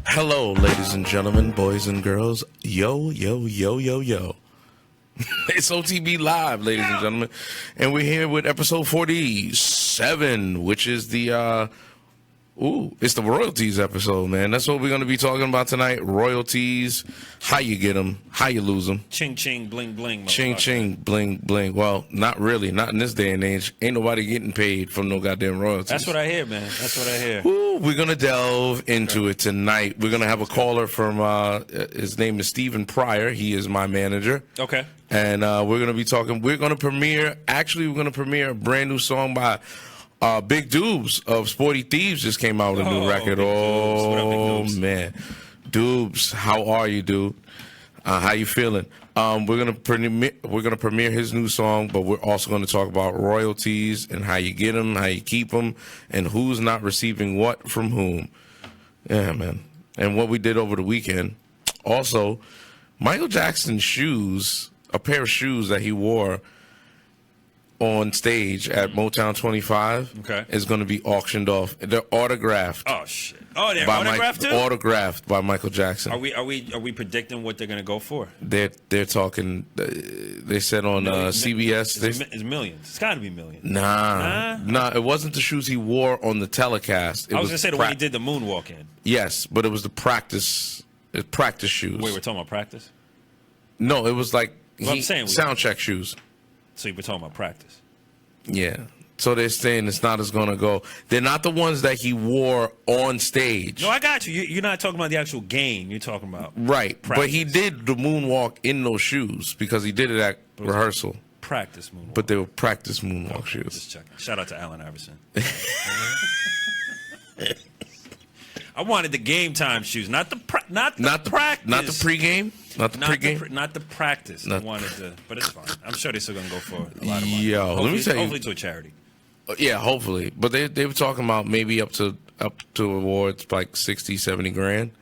Hello, ladies and gentlemen, boys and girls. Yo, yo, yo, yo, yo. It's OTV Live, ladies and gentlemen. And we're here with episode 47, which is the, it's the Royalties episode, man. That's what we're going to be talking about tonight. Royalties, how you get them, how you lose them. Ching, ching, bling, bling. Ching, ching, bling, bling. Well, not really. Not in this day and age. Ain't nobody getting paid from no goddamn royalties. That's what I hear, man. That's what I hear. Ooh, we're going to delve into it tonight. We're going to have a caller from, his name is Stephen Pryor. He is my manager. Okay. And we're going to be talking, we're going to premiere a brand new song by Big Dubes of Sporty Thieves. Just came out with a new record. Oh, man. Dubes, how are you, dude? How you feeling? We're gonna premiere his new song, but we're also going to talk about royalties and how you get them, how you keep them, and who's not receiving what from whom. Yeah, man. And what we did over the weekend. Also, Michael Jackson's shoes, a pair of shoes that he wore on stage at Motown 25, is going to be auctioned off. They're autographed. Oh shit! Oh, they're autographed too. Autographed by Michael Jackson. Are we predicting what they're going to go for? They're talking. They said on CBS. It's millions. It's got to be millions. Nah. It wasn't the shoes he wore on the telecast. I was going to say the one he did the moonwalk in. Yes, but it was the practice shoes. Wait, we're talking about practice? No, it was like sound check shoes. So you were talking about practice? Yeah. So they're saying it's not as going to go. They're not the ones that he wore on stage. No, I got you. You're not talking about the actual game. You're talking about right. Practice. But he did the moonwalk in those shoes because he did it at rehearsal. Practice moonwalk. But they were practice moonwalk shoes. Just checking. Shout out to Allen Iverson. I wanted the game time shoes, not the practice, not the pregame, not the pregame, not the practice. I wanted to, but it's fine. I'm sure they're still gonna go for a lot of money. Yo, hopefully, let me tell you, hopefully to a charity. Yeah, hopefully. But they were talking about maybe up to awards like 60, 70 grand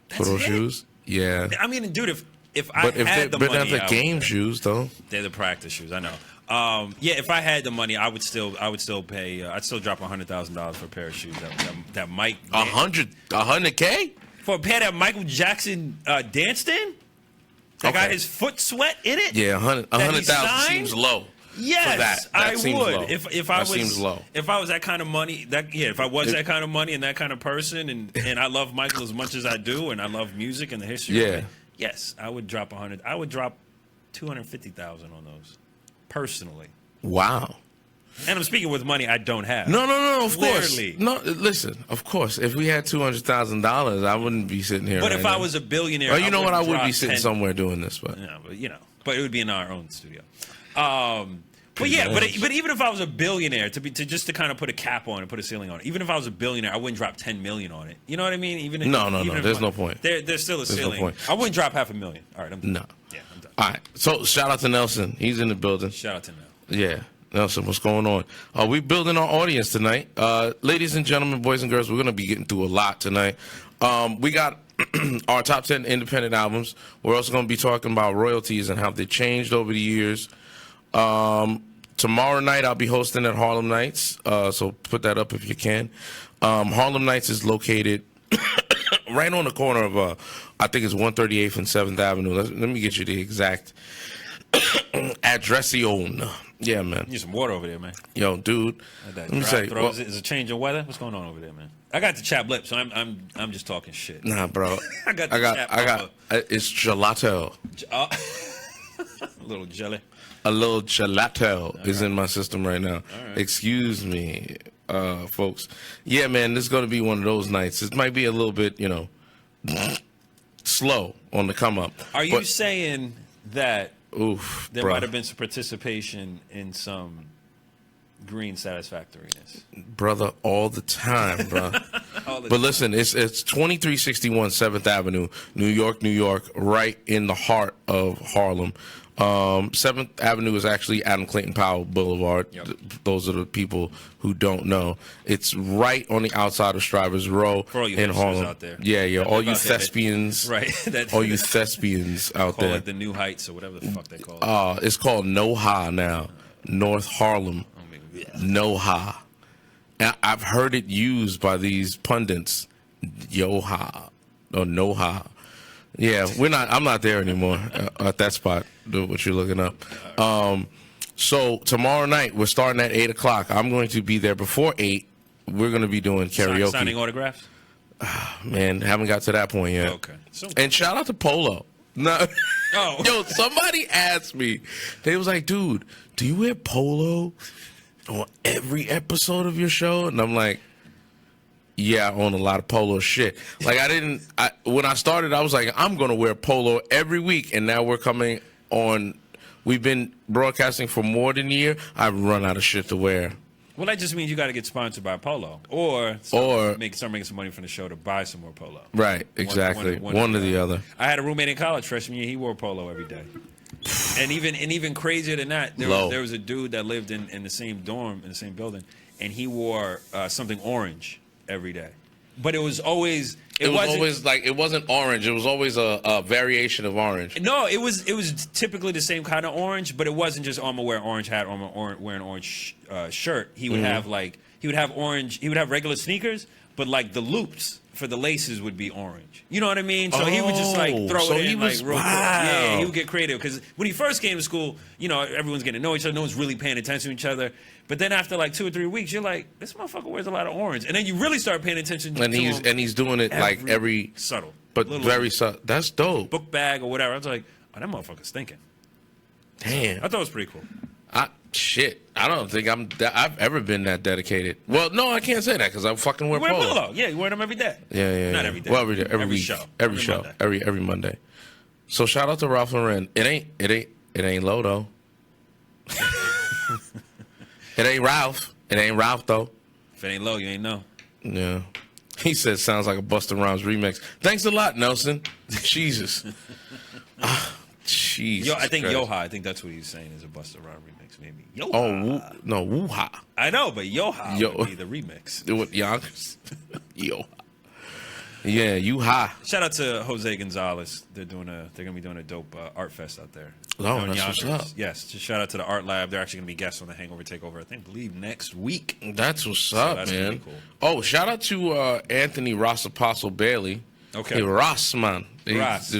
for those shoes. Yeah. I mean, dude, if I had the money, but they're the game shoes though. They're the practice shoes. I know. Yeah, if I had the money, I would still pay. I'd still drop $100,000 for a pair of shoes that Mike. $100K for a pair that Michael Jackson danced in. That got his foot sweat in it. Yeah, 100,000 seems low. Yes, I would. Low. If I was, seems low. If I was that kind of money, if I was that kind of money and that kind of person, and I love Michael as much as I do, and I love music and the history of it, yes, I would drop 100. I would drop 250,000 on those. Personally. Wow. And I'm speaking with money I don't have. No, of course. No, listen, of course, if we had $200,000, I wouldn't be sitting here. But if I was a billionaire, you know what, I would be sitting somewhere doing this, but but it would be in our own studio. But even if I was a billionaire, just to kind of put a cap on it, put a ceiling on it. Even if I was a billionaire, I wouldn't drop $10 million on it. You know what I mean? No. There's no point. There's still a ceiling. No point. I wouldn't drop $500,000. All right, I'm done. No. Yeah, I'm done. All right. So shout out to Nelson. He's in the building. Shout out to Nelson. Yeah. Nelson, what's going on? We're building our audience tonight. Ladies and gentlemen, boys and girls, we're going to be getting through a lot tonight. We got our top 10 independent albums. We're also going to be talking about royalties and how they changed over the years. Tomorrow night, I'll be hosting at Harlem Nights, so put that up if you can. Harlem Nights is located right on the corner of, I think it's 138th and 7th Avenue. Let me get you the exact address-ion. Yeah, man. You need some water over there, man. Yo, dude. Let me say, is it change of weather? What's going on over there, man? I got the chapped lip, so I'm just talking shit. Nah, bro. I got it's gelato. A little jelly. A little gelato is in my system right now. Right. Excuse me, folks. Yeah, man, this is going to be one of those nights. It might be a little bit, slow on the come up. Are you saying that there bro. might have been some participation in some green satisfactoriness? Brother, all the time, bro. But listen, it's 2361 7th Avenue, New York, right in the heart of Harlem. 7th Avenue is actually Adam Clayton Powell Boulevard. Yep. Those are the people who don't know. It's right on the outside of Strivers Row For all you in hipsters Harlem. out there. Yeah. All you out there that- thespians. Right. All you thespians out Call there. it the New Heights or whatever the fuck they call it. It's called No-Ha now. North Harlem. No-Ha. And I've heard it used by these pundits. Yo-Ha. Or No-Ha. Yeah, I'm not there anymore at that spot. Do what you're looking up. So tomorrow night we're starting at 8 o'clock. I'm going to be there before 8. We're going to be doing karaoke. Signing autographs? Man, haven't got to that point yet. Okay. And shout out to Polo. No. Oh. Yo, somebody asked me. They was like, dude, do you wear polo on every episode of your show? And I'm like, yeah, I own a lot of polo shit. Like, when I started, I was like, I'm going to wear polo every week. And now we're coming on. We've been broadcasting for more than a year. I've run out of shit to wear. Well, that just means you got to get sponsored by Polo, or start making some money from the show to buy some more Polo. Right, exactly. One or the other. I had a roommate in college freshman year. He wore Polo every day, and even crazier than that, there was a dude that lived in the same dorm in the same building, and he wore something orange every day. But it was always. It wasn't orange. It was always a variation of orange. No, it was typically the same kind of orange, but it wasn't just I'm gonna wear an orange hat or I'm gonna wear an orange shirt. He would have orange. He would have regular sneakers, but like the loops for the laces would be orange. You know what I mean? So he would just like throw it in like real quick. Yeah, he would get creative because when he first came to school, everyone's getting to know each other. No one's really paying attention to each other. But then after like 2 or 3 weeks, you're like, this motherfucker wears a lot of orange, and then you really start paying attention to him. And he's doing it like every subtle, but very subtle. That's dope. Book bag or whatever. I was like, oh, that motherfucker's thinking. Damn, I thought it was pretty cool. I don't think I've ever been that dedicated. Well, no, I can't say that because I fucking wear polo. Yeah, you wear them every day. Yeah. Not every day. Well, every day, every week, show, every show, Monday. every Monday. So shout out to Ralph Lauren. It ain't low though. It ain't Ralph. It ain't Ralph though. If it ain't low, you ain't know. Yeah. He said sounds like a Busta Rhymes remix. Thanks a lot, Nelson. Jesus. Jesus. I think Yo-Ha. I think that's what he's saying is a Busta Rhymes remix, maybe. Yo-Ha. Oh, no, Woo-Ha. I know, but Yo-Ha would be the remix. What, Yonkers? Yo-Ha. Yeah, you high. Shout out to Jose Gonzalez. They're gonna be doing a dope art fest out there. Oh, that's what's up. Yes, just shout out to the Art Lab. They're actually gonna be guests on the Hangover Takeover. I believe next week. That's what's up, that's man. really cool. Oh, shout out to Anthony Ross Apostle Bailey. Okay, hey, Ross, man. Ross,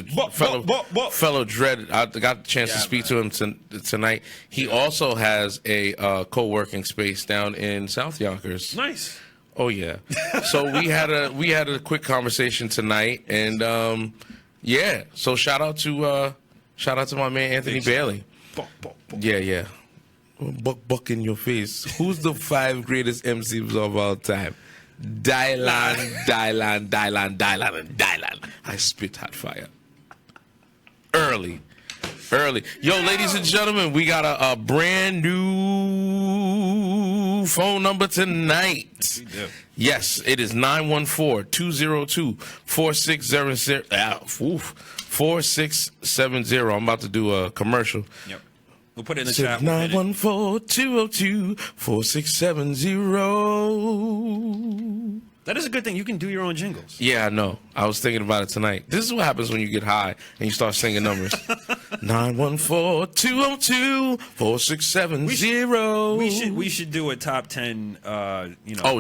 fellow dread. I got the chance to speak to him tonight. He also has a co-working space down in South Yonkers. Nice. Oh yeah. So we had a quick conversation tonight, and yeah. So shout out to my man Anthony Bailey. Yeah. Buck in your face. Who's the 5 greatest MCs of all time? Dylan. I spit hot fire. Early. Yo, ladies and gentlemen, we got a brand new phone number tonight. We do. Yes, it is 914-202-4670. 4670. I'm about to do a commercial. Yep. We'll put it in the chat. 914-202-4670. That is a good thing. You can do your own jingles. Yeah, I know. I was thinking about it tonight. This is what happens when you get high and you start singing numbers. 914-202-4670. We should do a top 10.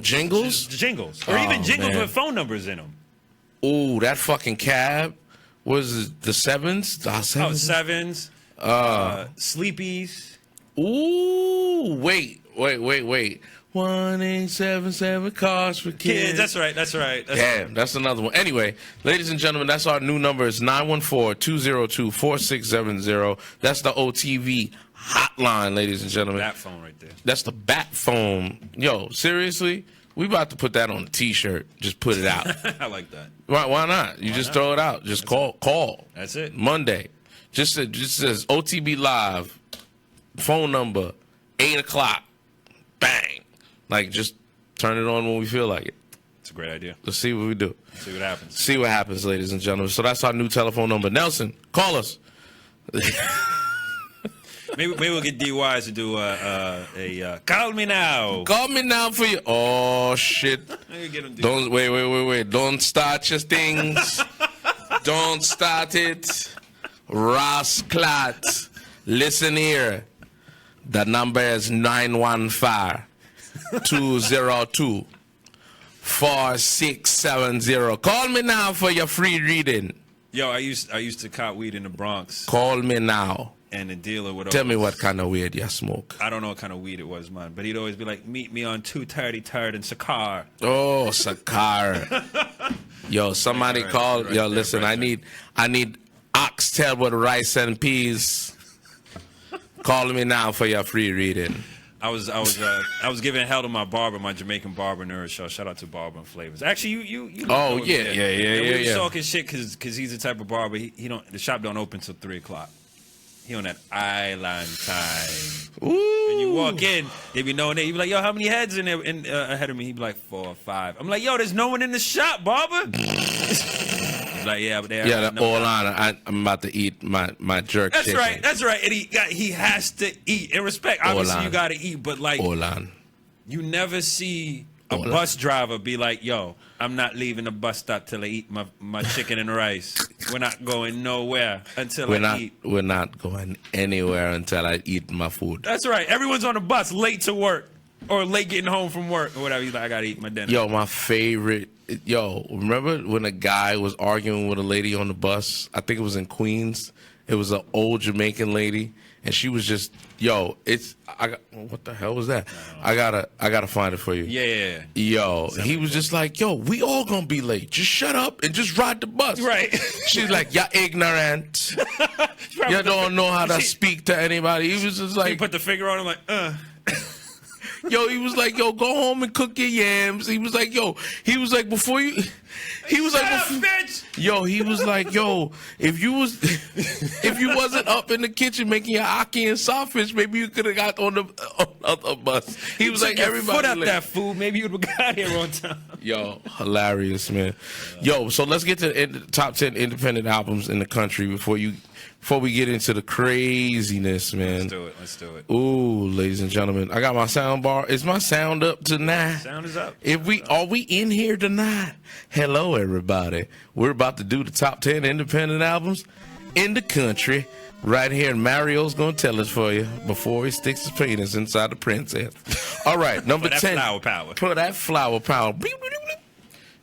Jingles, or even jingles with phone numbers in them. Ooh, that fucking cab was the sevens. Sevens. Sleepies. Ooh, wait. 1877 cars for kids. That's right. Damn, that's another one. Anyway, ladies and gentlemen, that's our new number. It's 914-202-4670. That's the OTV hotline, ladies and gentlemen. Bat phone right there. That's the bat phone. Yo, seriously? We about to put that on a T-shirt. Just put it out. I like that. Why not? You just throw it out. Just call. That's it. Monday. Just says OTB Live. Phone number, 8 o'clock. Bang. Like, just turn it on when we feel like it. It's a great idea. Let's see what we do. See what happens. See what happens, ladies and gentlemen. So that's our new telephone number. Nelson, call us. Maybe we'll get D.Wise to do a call me now. Call me now for you. Oh shit! Get him Don't wait. Don't start your things. Don't start it. Rasclat. Listen here. The number is 915-202-4670. Call me now for your free reading. Yo, I used to cop weed in the Bronx. Call me now. And the dealer would tell me what kind of weed you smoke. I don't know what kind of weed it was, man. But he'd always be like, meet me on 233rd and Sakar. Oh, Sakar. Yo, somebody call. Yo, listen, I need oxtail with rice and peas. Call me now for your free reading. I was giving hell to my barber, my Jamaican barber nerd show. Shout out to Barber and Flavors. Actually, you oh yeah. We was talking shit because he's the type of barber. He don't, the shop don't open till 3:00. He on that island time. Ooh. When you walk in, they be knowing that. You be like, yo, how many heads in there ahead of me? He be like 4 or 5. I'm like, yo, there's no one in the shop, barber. He's like, yeah, but they yeah, all on. I'm about to eat my jerk chicken. That's right. And he has to eat. In respect, obviously you got to eat, but like, you never see a bus driver be like, yo, I'm not leaving the bus stop till I eat my chicken and rice. We're not going nowhere until I eat. We're not going anywhere until I eat my food. That's right. Everyone's on the bus late to work or late getting home from work or whatever. He's like, I got to eat my dinner. Yo, my favorite. Yo, remember when a guy was arguing with a lady on the bus? I think it was in Queens. It was an old Jamaican lady. And she was just, yo, what the hell was that? I gotta find it for you. Yeah. Yo, he was just like, yo, we all gonna be late. Just shut up and just ride the bus. Right. She's like, y'all ignorant. You don't know how to speak to anybody. He was just like, he put the finger on him like, Yo, he was like, yo, go home and cook your yams. He was like, before you, he was like, bitch. Yo, he was like, yo, if you wasn't up in the kitchen making your ackee and sawfish, maybe you could have got on the bus. He was like, everybody put out that food, maybe you would have got here on time. Yo, hilarious, man. Yo, so let's get to the top 10 independent albums in the country before we get into the craziness, man. Let's do it. Ooh, ladies and gentlemen, I got my sound bar. Is my sound up tonight? Sound is up. Are we in here tonight? Hello, everybody. We're about to do the top 10 independent albums in the country right here, and Mario's gonna tell us for you before he sticks his penis inside the princess. All right, number 10. Flower power. Put that flower power.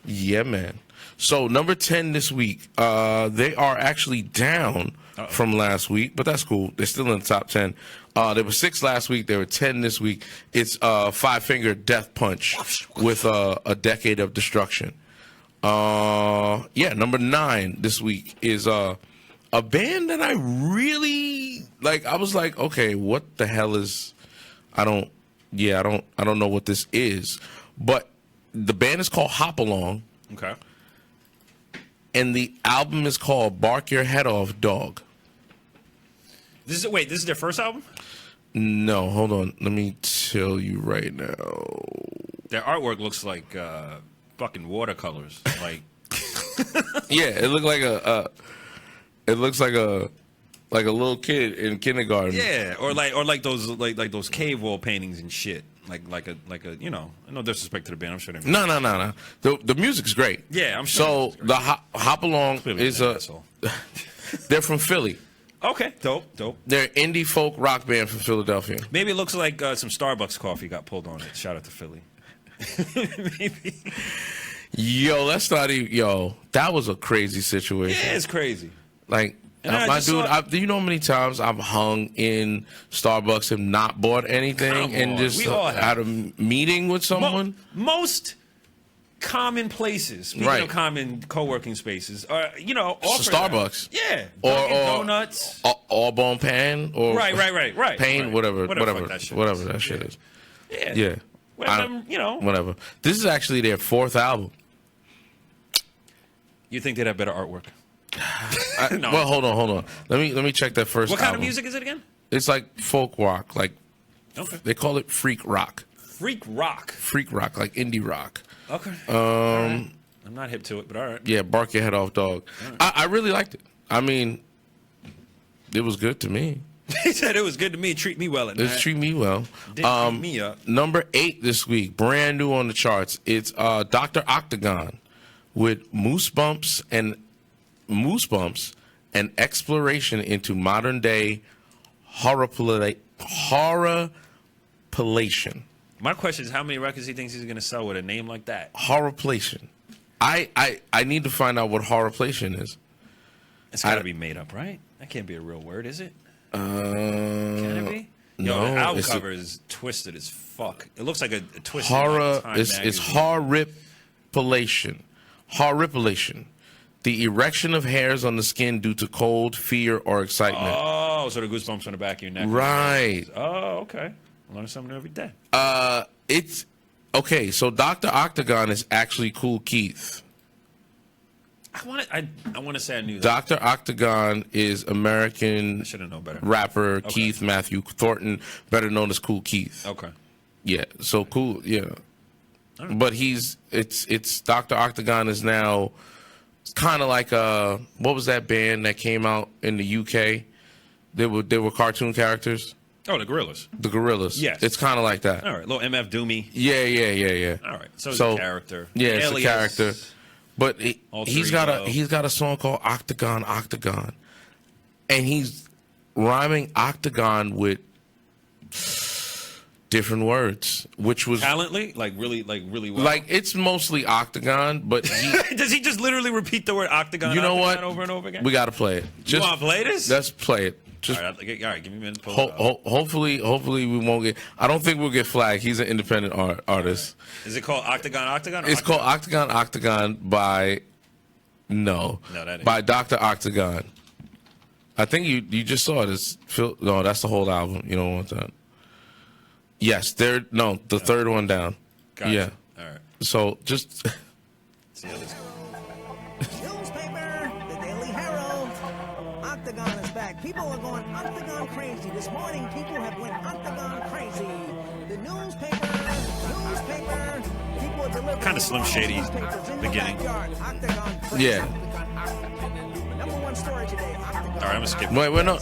Yeah, man. So number 10 this week. They are actually down from last week, but that's cool. They're still in the top 10. There were 6 last week. There were 10 this week. It's Five Finger Death Punch with A Decade of Destruction. Number 9 this week is a band that I really like. I was like, okay, what the hell is? I don't know what this is, but the band is called Hop Along. Okay. And the album is called Bark Your Head Off, Dog. This is their first album? No, hold on. Let me tell you right now. Their artwork looks like fucking watercolors. Like, yeah, it looks like a little kid in kindergarten. Yeah, or like those cave wall paintings and shit. Like a no disrespect to the band. I'm sure they. No. The music's great. Yeah, I'm sure. So the Hop Along is they're from Philly. Okay, dope. They're an indie folk rock band from Philadelphia. Maybe it looks like some Starbucks coffee got pulled on it. Shout out to Philly. Maybe. Yo, that's not even. Yo, that was a crazy situation. Yeah, it's crazy. Like. My dude, do you know how many times I've hung in Starbucks and not bought anything and just had a meeting with someone? Most common places, speaking of common co-working spaces, are offer Starbucks, that. or donuts, Arbonne Pan, or right, Pain, whatever that shit is. Yeah. Whatever. This is actually their 4th album. You think they'd have better artwork? No. Well, hold on. Let me check that first. What kind of music is it again? It's like folk rock, like they call it freak rock. Freak rock, like indie rock. Okay. Right. I'm not hip to it, but all right. Yeah, Bark Your Head Off, Dog. Right. I really liked it. I mean, it was good to me. He said it was good to me. Treat me well at night. Treat me well. Didn't treat me up. Number 8 this week, brand new on the charts. It's Dr. Octagon with Moose Bumps, an exploration into modern day horripilation. My question is, how many records he thinks he's going to sell with a name like that? Horripilation. I need to find out what horripilation is. It's got to be made up, right? That can't be a real word, is it? Can it be? Yo, No, the album cover is twisted as fuck. It looks like a twisted horror. Time It's magazine. horripilation. Horripilation. The erection of hairs on the skin due to cold, fear, or excitement. Oh, so the goosebumps on the back of your neck. Right. Oh, okay. I learn something every day. It's okay. So Dr. Octagon is actually Cool Keith. I want to say I knew that. Dr. Octagon is American I should have known better. rapper Keith Matthew Thornton, better known as Cool Keith. Okay. Yeah. So cool. Yeah. But it's Dr. Octagon is now kind of like what was that band that came out in the UK? They were cartoon characters. Oh, the Gorillas. The Gorillas. Yes. It's kind of like that. All right. Little MF Doomy. Yeah. All right. So it's a character. Yeah, it's Alias. a character. But he's got a song called Octagon, and he's rhyming octagon with different words, which was Talently, like really well. like it's mostly octagon, but Does he just literally repeat the word octagon? you know what? Over and over again. We got to play it. You want to play this? Let's play it. Just all right, give me a minute. To pull it up. hopefully we won't get. I don't think we'll get flagged. He's an independent artist. Is it called Octagon? Or It's called Octagon by that ain't. by Dr. Octagon. I think you just saw it. It's no, that's the whole album. You don't want that. Yes, the third one down. Gotcha. Yeah. All right. So just Let's see how this goes. Newspaper, the Daily Herald. Octagon is back. People are going Octagon crazy. This morning, people have went Octagon crazy. The newspaper. People are delivering Kinda Slim Shady newspapers in beginning. your backyard. Octagon crazy. Yeah. Number one story today. Octagon. All right, I'm gonna skip. wait, no.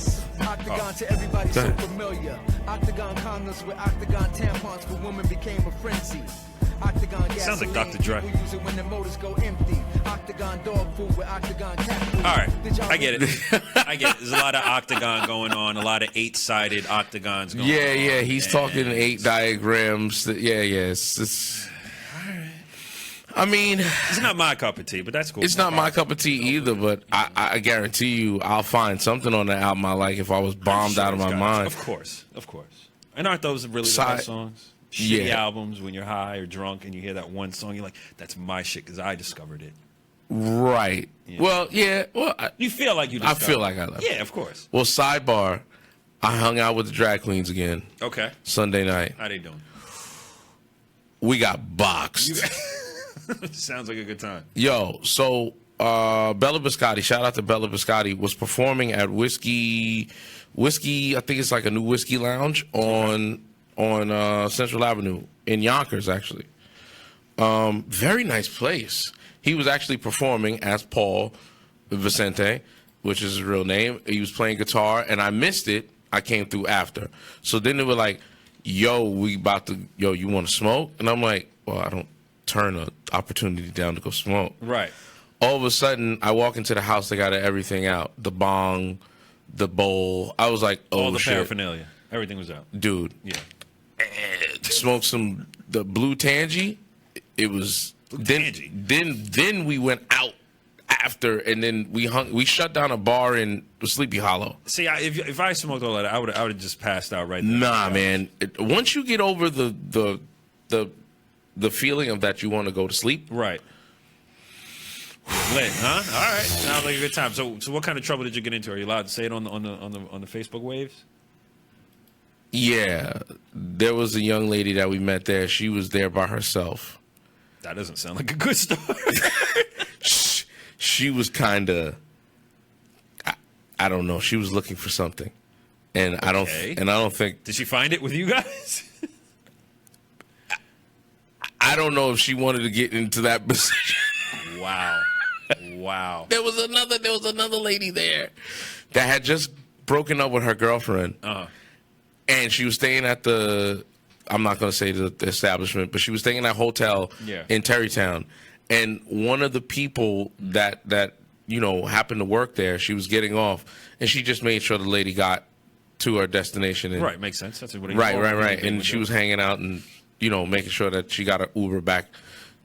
Octagon to everybody Go so ahead. familiar. Octagon condoms with octagon tampons for women became a frenzy. Octagon Sounds like gasoline, Dr. Dre. people use it when their motors go empty. Octagon dog food with octagon cat food. All right, Did y'all I get it. There's a lot of octagon going on, a lot of 8-sided octagons going on. Yeah. He's talking And 8 diagrams. Yeah. It's I mean, It's not my cup of tea, but that's cool. it's not my cup of tea either. But I guarantee you, I'll find something on the album I like if I was bombed out of my mind. Of course. And aren't those really the Side- best songs? Shitty Yeah. albums when you're high or drunk and you hear that one song, you're like, that's my shit because I discovered it. Right. Yeah. Well, yeah. Well, You feel like you I discovered feel like I love it. Yeah, of course. Well, sidebar, I hung out with the drag queens again Okay. Sunday night. How they doing? We got boxed. Sounds like a good time. Yo, so Bella Biscotti, shout out to Bella Biscotti, was performing at Whiskey, I think it's like a new whiskey lounge on Central Avenue in Yonkers, actually. Very nice place. He was actually performing as Paul Vicente, which is his real name. He was playing guitar, and I missed it. I came through after. So then they were like, you want to smoke? And I'm like, well, I don't turn an opportunity down to go smoke. Right. All of a sudden, I walk into the house, they got everything out. The bong, the bowl. I was like, oh, All the shit. paraphernalia. Everything was out. Dude, Yeah. smoked the blue tangy. It was Tangy. then we went out after, and then we shut down a bar in Sleepy Hollow. See, if I smoked all that, I would have just passed out right there. Nah, man. Once you get over the feeling of that you want to go to sleep, Right. Lit, huh? All right. Sounds like a good time. So what kind of trouble did you get into? Are you allowed to say it on the Facebook waves? yeah, there was a young lady that we met there. She was there by herself. That doesn't sound like a good story. She was kind of, I don't know. She was looking for something, and I don't think. Did she find it with you guys? I don't know if she wanted to get into that position. Wow. There was another lady there that had just broken up with her girlfriend, Uh-huh. and she was staying at I'm not going to say the establishment, but she was staying in that hotel in Terrytown. And one of the people that happened to work there, she was getting off, and she just made sure the lady got to her destination. And, Right, makes sense. That's what right. And she was hanging out and making sure that she got her Uber back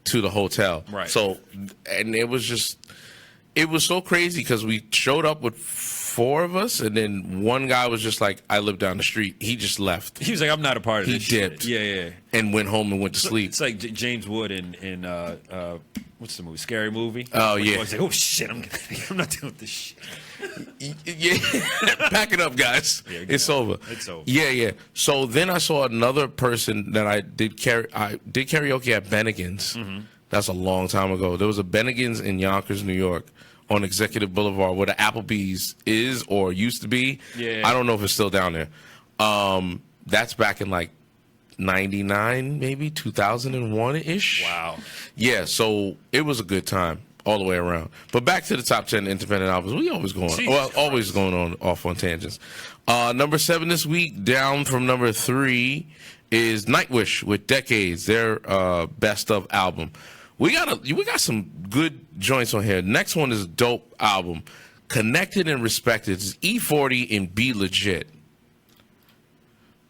to the hotel. Right. So, and it was so crazy because we showed up with 4 of us, and then one guy was just like, I live down the street. He just left. He was like, I'm not a part of this. He dipped. Yeah. And went home and went to sleep. It's like James Wood in what's the movie? Scary Movie. Oh, when yeah. He's like, oh shit, I'm not dealing with this shit. Yeah, pack it up, guys. Yeah, it's over. It's over. Yeah. So then I saw another person that I did karaoke at Bennigan's. Mm-hmm. That's a long time ago. There was a Bennigan's in Yonkers, New York, on Executive Boulevard, where the Applebee's is or used to be. Yeah. I don't know if it's still down there. That's back in like 99, maybe 2001-ish. Wow. Yeah, so it was a good time all the way around. But back to the top 10 independent albums. We always always going off on tangents. Number 7 this week, down from number 3, is Nightwish with Decades, their best of album. We got some good joints on here. Next one is a dope album, Connected and Respected. It's E40 and Be Legit.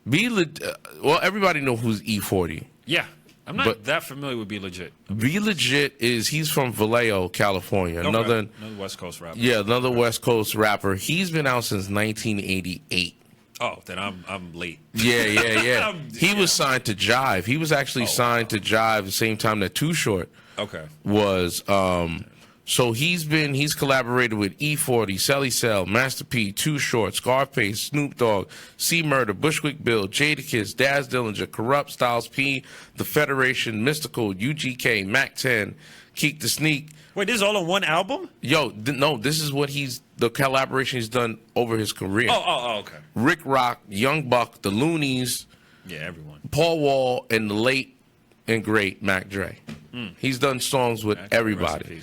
Well, everybody know who's E40. Yeah. I'm not that familiar with Be Legit. Be Legit he's from Vallejo, California. Another West Coast rapper. Yeah, another West Coast rapper. He's been out since 1988. Oh, then I'm late. Yeah. He was signed to Jive. He was actually signed to Jive the same time that Too Short was. So he's collaborated with E40, Celly Cell, Master P, Too Short, Scarface, Snoop Dogg, C Murder, Bushwick Bill, Jadakiss, Daz Dillinger, Corrupt, Styles P, The Federation, Mystical, UGK, Mac 10, Keek the Sneak. Wait, this is all on one album? Yo, no, this is what the collaboration he's done over his career. Oh, okay. Rick Rock, Young Buck, The Loonies, everyone. Paul Wall, and the late and great Mac Dre. He's done songs with everybody.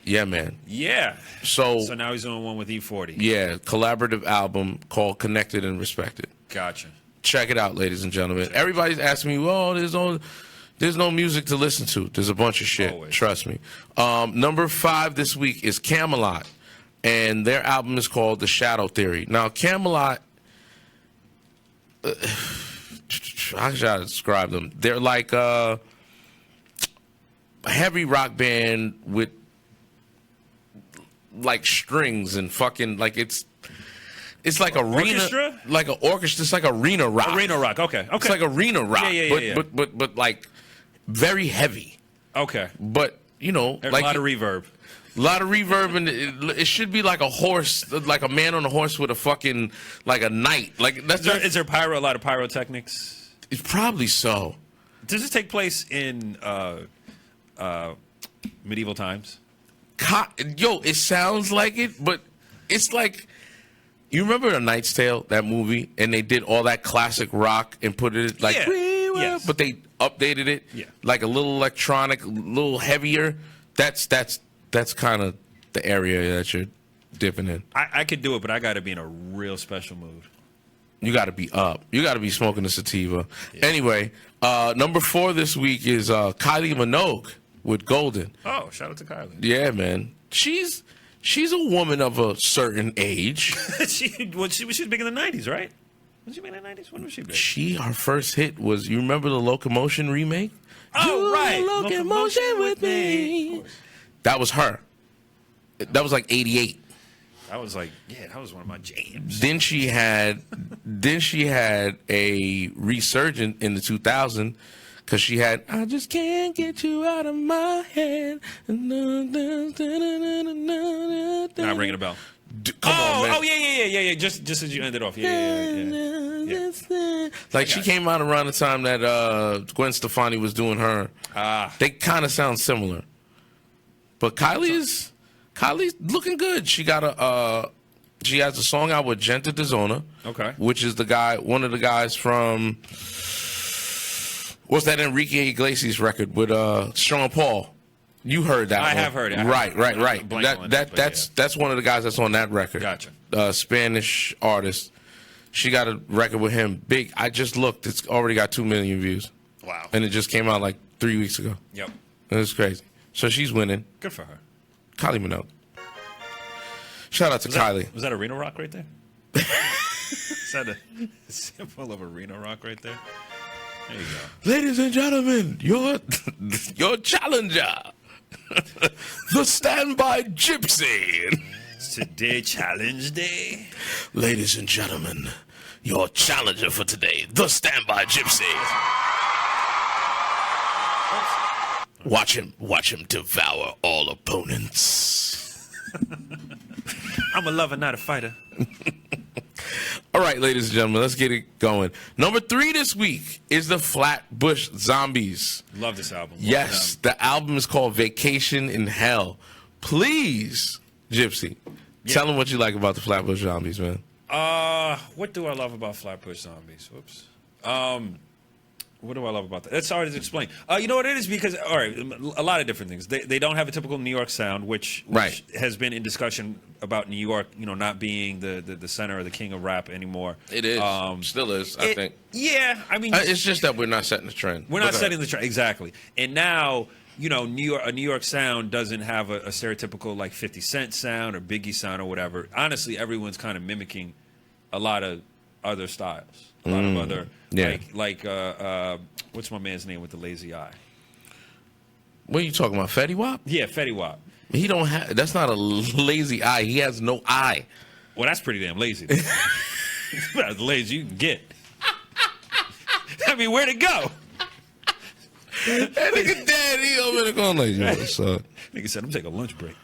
Yeah, man. Yeah. So now he's on one with E40. Yeah, collaborative album called Connected and Respected. Gotcha. Check it out, ladies and gentlemen. Everybody's asking me, well, there's no music to listen to. There's a bunch of shit. Always. Trust me. Number 5 this week is Camelot, and their album is called The Shadow Theory. Now, Camelot, how should I describe them? They're like a heavy rock band with like strings and fucking like it's like arena, orchestra? like an orchestra. It's like arena rock. Arena rock. Okay. It's like arena rock. Yeah. But like very heavy. Okay. But There's like a lot of reverb. A lot of reverb, and it should be like a horse, like a man on a horse with a fucking like a knight. Like Is there a lot of pyrotechnics? It's probably so. Does this take place in medieval times? Yo, it sounds like it, but it's like, you remember A Knight's Tale, that movie, and they did all that classic rock and put it like, yes. But they updated it, like a little electronic, a little heavier. That's kind of the area that you're dipping in. I could do it, but I got to be in a real special mood. You got to be up. You got to be smoking a sativa. Yeah. Anyway, number 4 this week is Kylie Minogue with Golden. Oh, shout out to Kylie. Yeah, man. She's a woman of a certain age. she was big in the 90s, right? Was she big in the 90s? When was she big? Her first hit was, you remember the Locomotion remake? Oh, right. Locomotion with me. That was her. That was like 88. That was like, that was one of my jams. Then she had a resurgence in the 2000s. Because she had, I just can't get you out of my head. Not ringing a bell. Come on, man. Oh, yeah. Just as you ended off. Yeah. Like, she came out around the time that Gwen Stefani was doing her. They kind of sound similar. But Kylie's looking good. She got she has a song out with Genta DeZona. Okay. Which is one of the guys from... What's that Enrique Iglesias record with Sean Paul? You heard that? I one. have heard it. Right. That's one of the guys that's on that record. Gotcha. Spanish artist. She got a record with him. Big. I just looked. It's already got 2 million views. Wow. And it just came out like 3 weeks ago. Yep. It was crazy. So she's winning. Good for her. Kylie Minogue. Shout out to Kylie. Was that Arena Rock right there? Is that a symbol of Arena Rock right there? There you go. Ladies and gentlemen, your challenger, the standby gypsy. It's today challenge day. Ladies and gentlemen, your challenger for today, the standby gypsy. Watch him devour all opponents. I'm a lover, not a fighter. All right, ladies and gentlemen, let's get it going. Number 3 this week is the Flatbush Zombies. Love this album. Yes, the album is called Vacation in Hell. Please, Gypsy, tell them what you like about the Flatbush Zombies, man. What do I love about Flatbush Zombies? Whoops. What do I love about that? That's hard to explain. You know what it is? Because, all right, a lot of different things. They don't have a typical New York sound, which has been in discussion about New York, not being the center or the king of rap anymore. It is. Still is, I think. Yeah, I mean. It's just that we're not setting the trend. We're not setting the trend, exactly. And now, a New York sound doesn't have a stereotypical, like, 50 Cent sound or Biggie sound or whatever. Honestly, everyone's kind of mimicking a lot of other styles. A lot of other, what's my man's name with the lazy eye? What are you talking about, Fetty Wap? Yeah, Fetty Wap. He don't have, that's not a lazy eye. He has no eye. Well, that's pretty damn lazy. That's as lazy you can get. I mean, where'd it go? That nigga dead. He over there going like, yo, what's up? Nigga said, I'm taking a lunch break.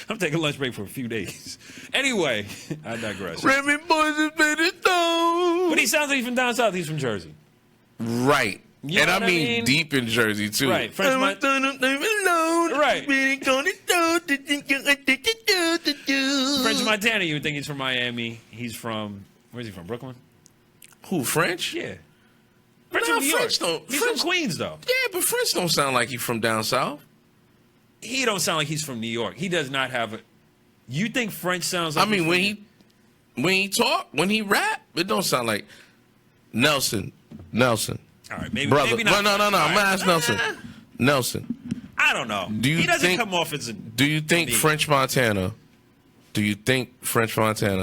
I'm taking a lunch break for a few days. Anyway, I digress. Remy Boys is better though. But he sounds like he's from down south. He's from Jersey. Right. You and know I mean deep in Jersey, too. Right. French Montana, you would think he's from Miami. He's from, where's he from, Brooklyn? Who, French? Yeah. French from New York. He's from Queens, though. Yeah, but French don't sound like he's from down south. He don't sound like he's from New York. He does not have a... You think French sounds like... I mean, when he talk, when he rap, it don't sound like Nelson. All right, maybe brother. Maybe not. No. I'm gonna ask Nelson. Nelson. I don't know. He doesn't come off as a... Do you think French Montana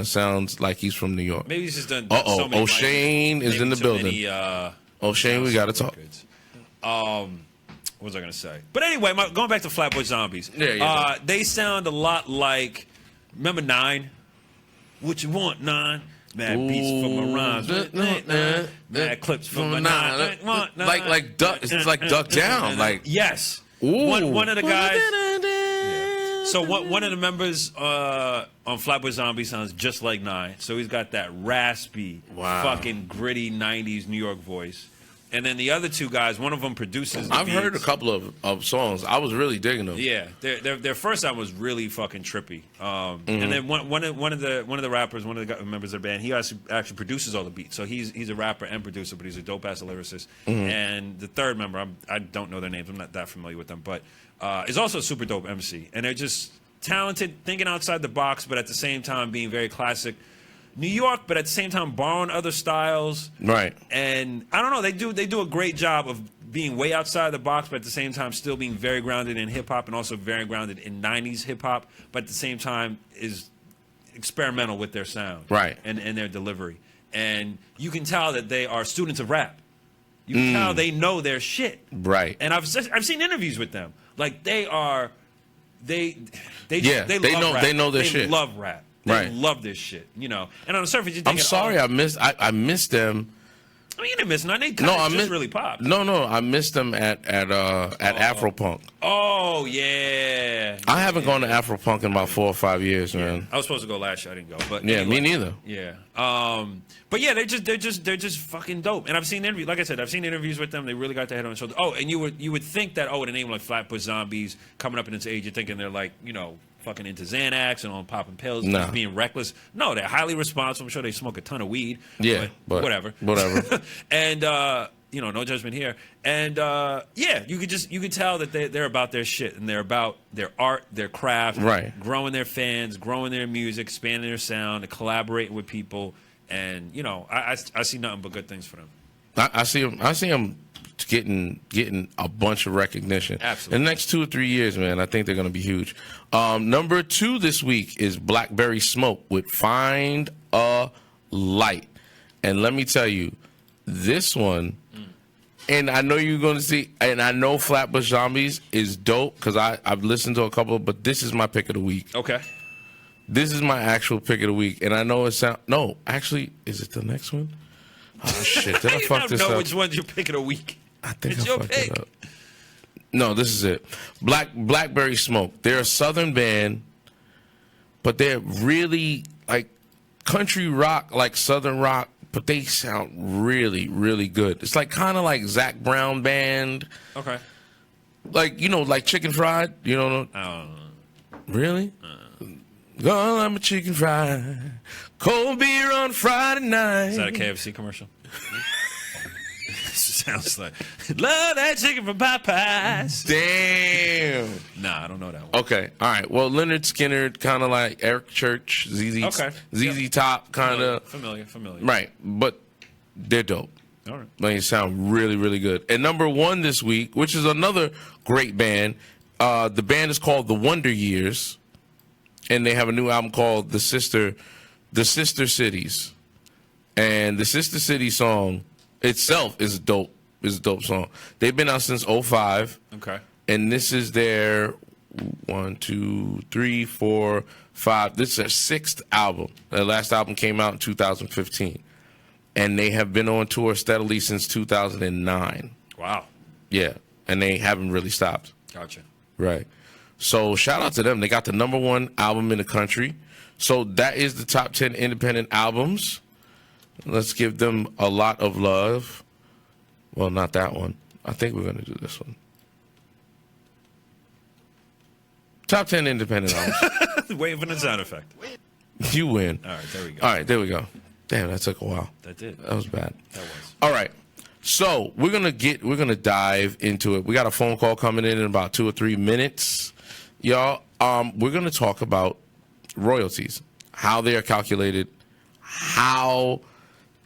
sounds like he's from New York? Maybe he's just done so many... O'Shane is in the building. O'Shane, we got to talk. What was I going to say? But anyway, going back to Flatbush Zombies. Yeah. They sound a lot like... Remember 9? What you want, 9? Mad beats for my rhymes. Mad clips for my 9. Like duck. It's like Duck Down. Like yes. One of the guys. Yeah. So one of the members on Flatbush Zombie sounds just like 9. So he's got that raspy, fucking gritty '90s New York voice. And then the other 2 guys, one of them produces the I've beats. heard a couple of songs. I was really digging them. Yeah, their first album was really fucking trippy. And then one of the rappers, one of the members of the band, he actually produces all the beats. So he's a rapper and producer, but he's a dope ass lyricist. And the third member, I don't know their names. I'm not that familiar with them, but is also a super dope MC. And they're just talented, thinking outside the box, but at the same time being very classic New York, but at the same time borrowing other styles. Right. And I don't know, they do a great job of being way outside the box, but at the same time still being very grounded in hip hop and also very grounded in 90s hip hop, but at the same time is experimental with their sound. Right. And their delivery. And you can tell that they are students of rap. You can tell they know their shit. Right. And I've seen interviews with them. Like they love rap. They know their shit. They love rap. They love this shit, And on the surface, you think, I'm sorry, I missed them. I mean, you didn't miss nothing. They just really popped. No, I missed them at Afropunk. Oh yeah. I haven't gone to Afropunk in about 4 or 5 years, man. I was supposed to go last year. I didn't go, but yeah, me neither. Yeah. But yeah, they're just fucking dope. And I've seen interviews. Like I said, I've seen interviews with them. They really got their head on the shoulder. Oh, and you would think that with a name like Flatbush Zombies coming up in this age, you're thinking they're like fucking into Xanax and on popping pills, just being reckless. No, they're highly responsible. I'm sure they smoke a ton of weed. Yeah, but whatever. Whatever. And no judgment here. And yeah, you could tell that they're about their shit and they're about their art, their craft, right? Growing their fans, growing their music, expanding their sound, and collaborating with people. And I see nothing but good things for them. I see them getting a bunch of recognition. Absolutely. In the next 2 or 3 years, man, I think they're going to be huge. Number 2 this week is Blackberry Smoke with Find a Light. And let me tell you, this one, and I know you're going to see, and I know Flatbush Zombies is dope because I've listened to a couple, but this is my pick of the week. Okay. This is my actual pick of the week. And I know no, actually, is it the next one? Oh, shit. Did I fuck this up? I don't know which one's your pick of the week. I think it's I your fucked pick. it up. No, this is it. Blackberry Smoke. They're a Southern band, but they're really like country rock, like Southern rock, but they sound really, really good. It's like kind of like Zac Brown band. Okay. Like, like Chicken Fried. You don't know? I don't know. Really? Girl, I'm a chicken fried. Cold beer on Friday night. Is that a KFC commercial? Sounds like love that chicken from Popeyes. Damn. Nah, I don't know that one. Okay. All right. Well, Leonard Skinner, kind of like Eric Church, ZZ Top, kind of familiar. Right, but they're dope. All right. They sound really, really good. And number 1 this week, which is another great band. The band is called The Wonder Years, and they have a new album called The Sister Cities. And the Sister City song itself is a dope song. They've been out since 2005. Okay. And this is their 1, 2, 3, 4, 5. This is their 6th album. Their last album came out in 2015. And they have been on tour steadily since 2009. Wow. Yeah. And they haven't really stopped. Gotcha. Right. So shout out to them. They got the number 1 album in the country. So that is the top 10 independent albums. Let's give them a lot of love. Well, not that one. I think we're going to do this one. Top 10 independent albums. Waiting for the sound effect. You win. All right, there we go. All right, there we go. Damn, that took a while. That did. That was bad. That was. All right. So we're gonna dive into it. We got a phone call coming in about 2 or 3 minutes, y'all. We're gonna talk about royalties, how they are calculated, how,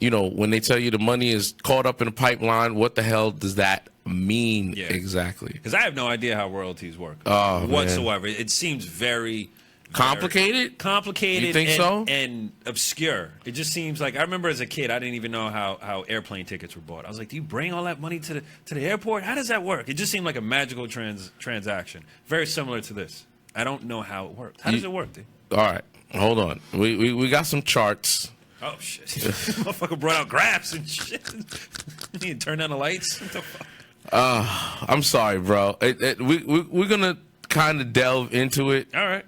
when they tell you the money is caught up in a pipeline, what the hell does that mean exactly? Because I have no idea how royalties work Man. whatsoever. It seems very complicated. You think so? And obscure. It just seems like I remember as a kid, I didn't even know how airplane tickets were bought. I was like, do you bring all that money to the airport? How does that work? It just seemed like a magical transaction, very similar to this. I don't know how it works. How does it work, dude? All right, hold on. We got some charts. Oh shit! Motherfucker brought out graphs and shit. You need to turn down the lights. What the fuck? I'm sorry, bro. We're gonna kind of delve into it. All right.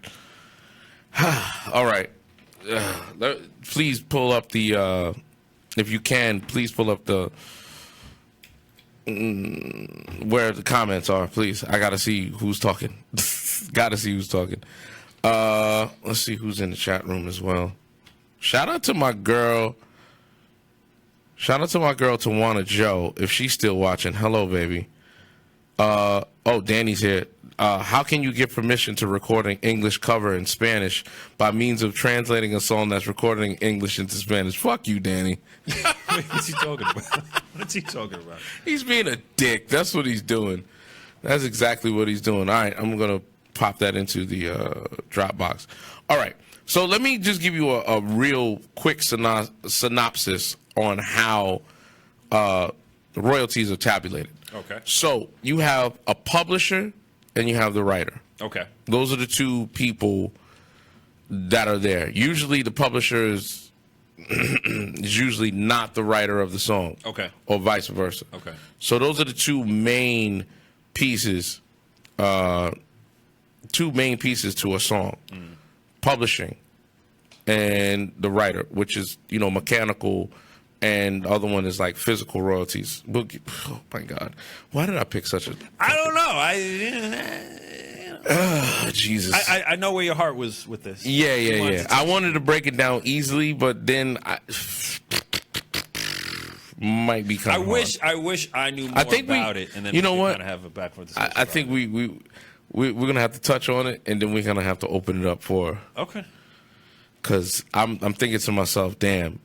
All right. Please pull up the, if you can, please pull up the, where the comments are, please. I got to see who's talking. Got to see who's talking. Let's see who's in the chat room as well. Shout out to my girl. Tawana Joe, if she's still watching. Hello, baby. Danny's here. How can you get permission to record an English cover in Spanish by means of translating a song that's recorded in English into Spanish? Fuck you, Danny. What's he talking about? What's he talking about? He's being a dick. That's what he's doing. That's exactly what he's doing. All right, I'm going to pop that into the Dropbox. All right, so let me just give you a real quick synopsis on how royalties are tabulated. Okay. So you have a publisher and you have the writer. Okay. Those are the two people that are there. Usually the publisher is usually not the writer of the song. Okay. Or vice versa. Okay. So those are the two main pieces to a song. Publishing and the writer, which is, mechanical, and the other one is like physical royalties. Oh my God, why did I pick such a? I don't know. Jesus. I know where your heart was with this. Yeah. I wanted to break it down easily, but then might be kind of I wish I knew more about it, and then you know what? Kind of have a back for the I think we're gonna have to touch on it, and then we're gonna have to open it up for. Okay. Because I'm thinking to myself, damn,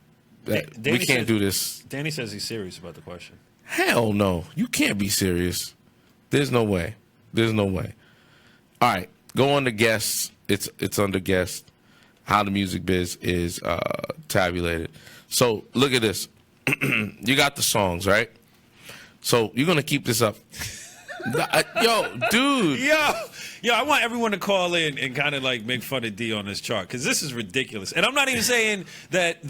we can't do this. Danny says he's serious about the question. Hell no, you can't be serious. There's no way. There's no way. All right, go on to guests. It's under guests. How the music biz is tabulated. So look at this. You got the songs, right? So you're gonna keep this up. Yo, dude. Yo, I want everyone to call in and kind of like make fun of D on this chart because this is ridiculous. And I'm not even saying that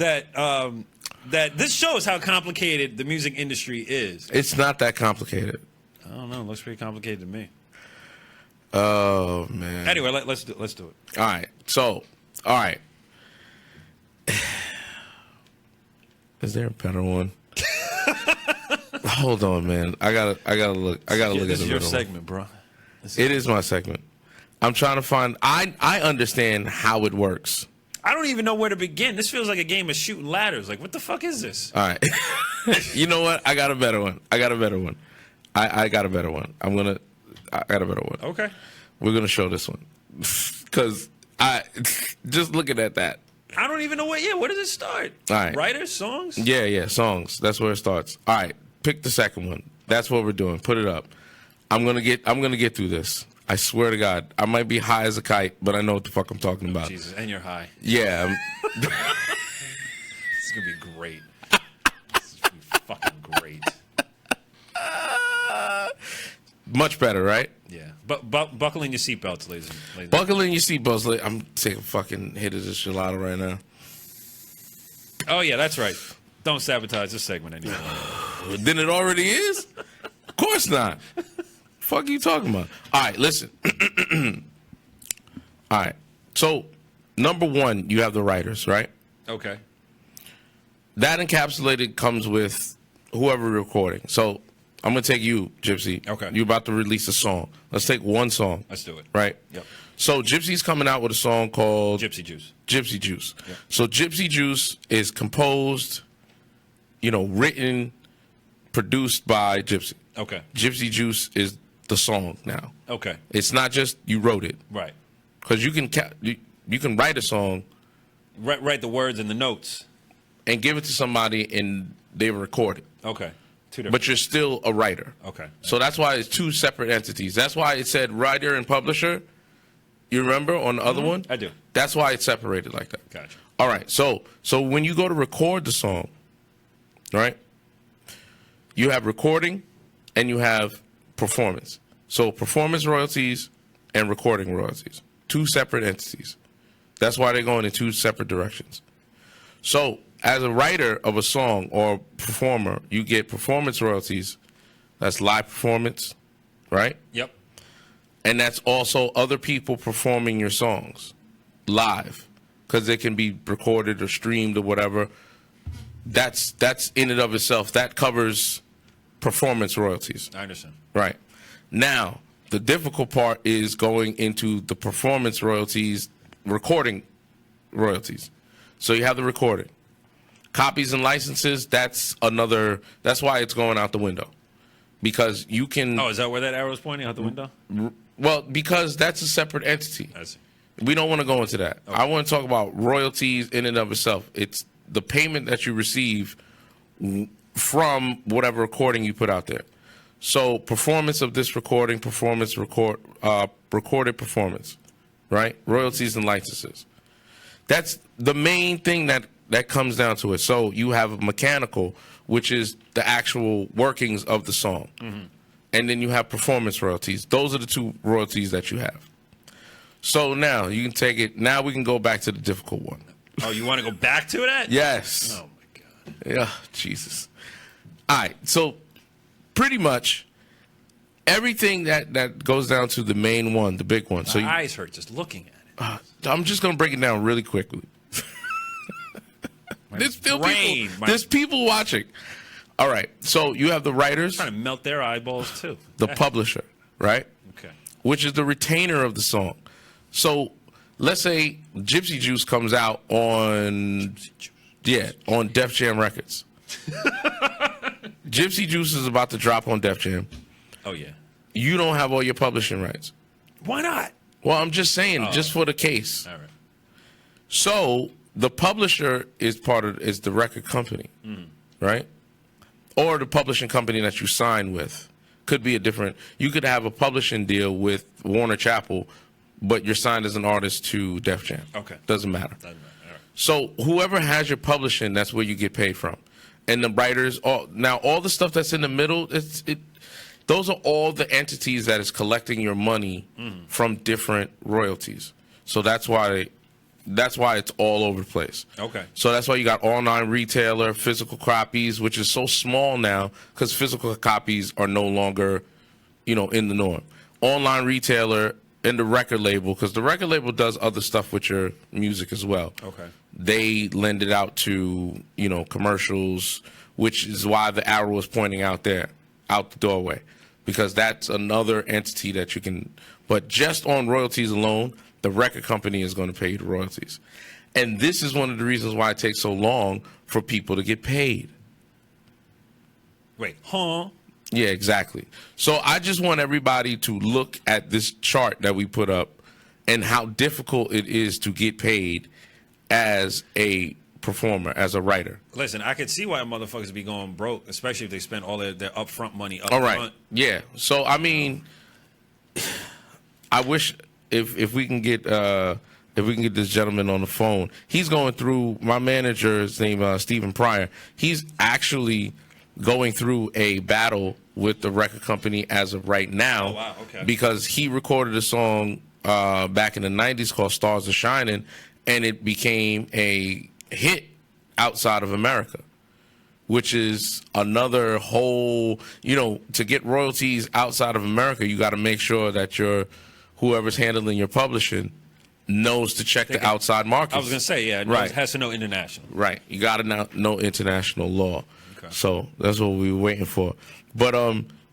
this shows how complicated the music industry is. It's not that complicated. I don't know. It looks pretty complicated to me. Oh man. Anyway, let's do it. All right. So, all right. Is there a better one? Hold on, man. I gotta look. I gotta look at the This is your middle segment, bro. It is my segment. I'm trying to find. I understand how it works. I don't even know where to begin. This feels like a game of shooting ladders. Like, what the fuck is this? All right. You know what? I got a better one. I got a better one. I got a better one. I got a better one. Okay. We're gonna show this one because I just looking at that. I don't even know where does it start? All right. Writers, songs? Yeah, songs. That's where it starts. All right, pick the second one. That's what we're doing. Put it up. I'm gonna get through this. I swear to God, I might be high as a kite, but I know what the fuck I'm talking about. Jesus, and you're high. Yeah. This is gonna be great. This is gonna be fucking great. Much better, right? Yeah, but buckle in your seatbelts, ladies. Buckle in your seatbelts. I'm taking a fucking hit of this gelato right now. Oh yeah, that's right. Don't sabotage this segment anymore. Then it already is? Of course not. Fuck you talking about? All right, listen. All right. So, number one, you have the writers, right? Okay. That encapsulated comes with whoever recording. So, I'm going to take you, Gypsy. Okay. You're about to release a song. Let's take one song. Let's do it. Right? Yep. So, Gypsy's coming out with a song called Gypsy Juice. Gypsy Juice. Yep. So, Gypsy Juice is composed, written, produced by Gypsy. Okay. Gypsy Juice is the song now. Okay. It's not just you wrote it. Right. Because you can write a song. Write the words and the notes. And give it to somebody and they record it. Okay. Two different. But you're still a writer. Okay. So that's why it's two separate entities. That's why it said writer and publisher. You remember on the other one? I do. That's why it's separated like that. Gotcha. All right. So when you go to record the song, right? You have recording and you have performance. So performance royalties and recording royalties. Two separate entities. That's why they're going in two separate directions. So as a writer of a song or performer, you get performance royalties. That's live performance, right? Yep. And that's also other people performing your songs live because they can be recorded or streamed or whatever. That's in and of itself. That covers performance royalties. I understand. Right. Now, the difficult part is going into the performance royalties, recording royalties. So you have the recording. Copies and licenses, that's why it's going out the window. Because you can... Oh, is that where that arrow is pointing, out the window? Well, because that's a separate entity. I see. We don't want to go into that. Okay. I want to talk about royalties in and of itself. It's the payment that you receive from whatever recording you put out there. So performance of this recording, recorded performance, right? Royalties and licenses. That's the main thing that comes down to it. So you have mechanical, which is the actual workings of the song. Mm-hmm. And then you have performance royalties. Those are the two royalties that you have. So now you can take it. Now we can go back to the difficult one. Oh, you want to go back to that? Yes. Oh, my God. Yeah, Jesus. All right. So pretty much everything that goes down to the main one, the big one. So my eyes hurt just looking at it. I'm just going to break it down really quickly. There's people watching. All right. So you have the writers. I'm trying to melt their eyeballs, too. The publisher, right? Okay. Which is the retainer of the song. So let's say Gypsy Juice comes out on Def Jam Records. Gypsy Juice is about to drop on Def Jam. Oh yeah. You don't have all your publishing rights. Why not? Well, I'm just saying, just for the case. All right. So the publisher is is the record company, right? Or the publishing company that you sign with. Could be a different. You could have a publishing deal with Warner Chappell, but you're signed as an artist to Def Jam. Okay. Doesn't matter. Doesn't matter. All right. So whoever has your publishing, that's where you get paid from. And the writers, all the stuff that's in the middle, those are all the entities that is collecting your money from different royalties. So that's why it's all over the place. Okay. So that's why you got online retailer, physical copies, which is so small now because physical copies are no longer, in the norm. Online retailer and the record label, because the record label does other stuff with your music as well. Okay. They lend it out to, commercials, which is why the arrow was pointing out there, out the doorway, because that's another entity that you can. But just on royalties alone, the record company is going to pay you the royalties. And this is one of the reasons why it takes so long for people to get paid. Wait, huh? Yeah, exactly. So I just want everybody to look at this chart that we put up and how difficult it is to get paid as a performer, as a writer. Listen, I could see why motherfuckers be going broke, especially if they spend all their upfront money up All right. front. Yeah. So I mean, I wish if we can get this gentleman on the phone. He's going through, my manager's name Stephen Pryor. He's actually going through a battle with the record company as of right now. Oh, wow. Okay. Because he recorded a song back in the 90s called Stars Are Shining, and it became a hit outside of America, which is another whole, to get royalties outside of America, you got to make sure that whoever's handling your publishing knows to check the outside markets. I was going to say, yeah, right. It has to know international. Right. You got to know international law. Okay. So that's what we were waiting for. But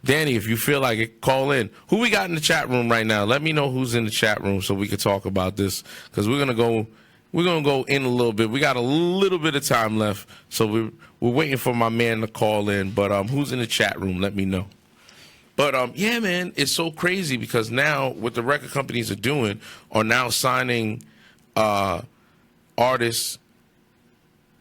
Danny, if you feel like it, call in. Who we got in the chat room right now? Let me know who's in the chat room so we can talk about this, because we're gonna go in a little bit. We got a little bit of time left, so we're waiting for my man to call in. But who's in the chat room? Let me know. But yeah, man, it's so crazy because now what the record companies are now signing artists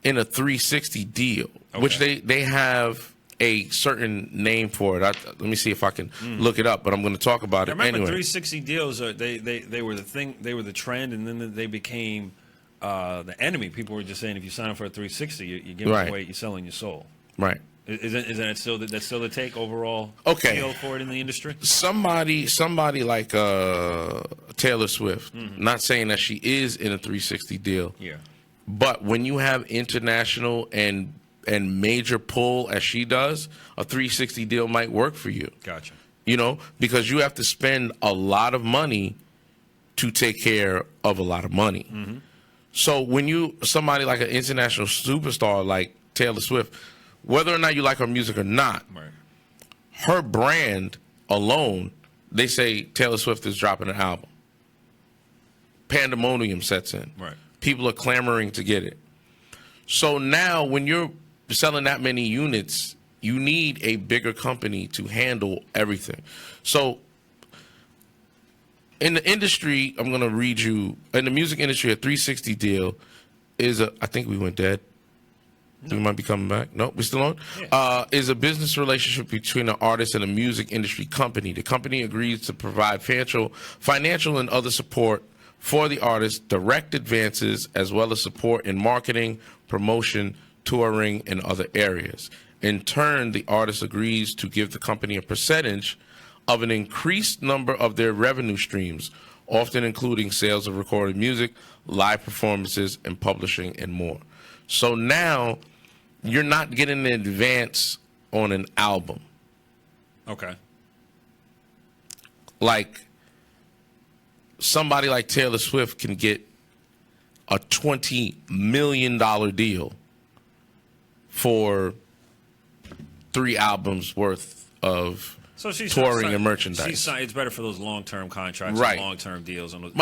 in a 360 deal, which they have a certain name for it. Let me see if I can look it up, but I'm going to talk about it I remember anyway. 360 deals. They were the thing. They were the trend, and then they became the enemy. People were just saying, if you sign up for a 360, you're giving away, you're selling your soul. Right. Isn't that still the take overall? Okay. Feel for it in the industry. Somebody like Taylor Swift. Not saying that she is in a 360 deal. Yeah. But when you have international and major pull as she does, a 360 deal might work for you. Gotcha. Because you have to spend a lot of money to take care of a lot of money. Mm-hmm. So when somebody like an international superstar like Taylor Swift, whether or not you like her music or not, right, her brand alone, they say Taylor Swift is dropping an album. Pandemonium sets in. Right. People are clamoring to get it. So now when you're selling that many units, you need a bigger company to handle everything. So in the industry, I'm going to read you, in the music industry, a 360 deal is I think we went dead. No. We might be coming back. No, we're still on. Yeah. Is a business relationship between an artist and a music industry company. The company agrees to provide financial and other support for the artist, direct advances, as well as support in marketing, promotion, touring, and other areas. In turn, the artist agrees to give the company a percentage of an increased number of their revenue streams, often including sales of recorded music, live performances, and publishing, and more. So now you're not getting an advance on an album. Okay. Like somebody like Taylor Swift can get a $20 million deal for 3 albums worth of touring and merchandise. It's better for those long-term contracts, right? Long-term deals. On those,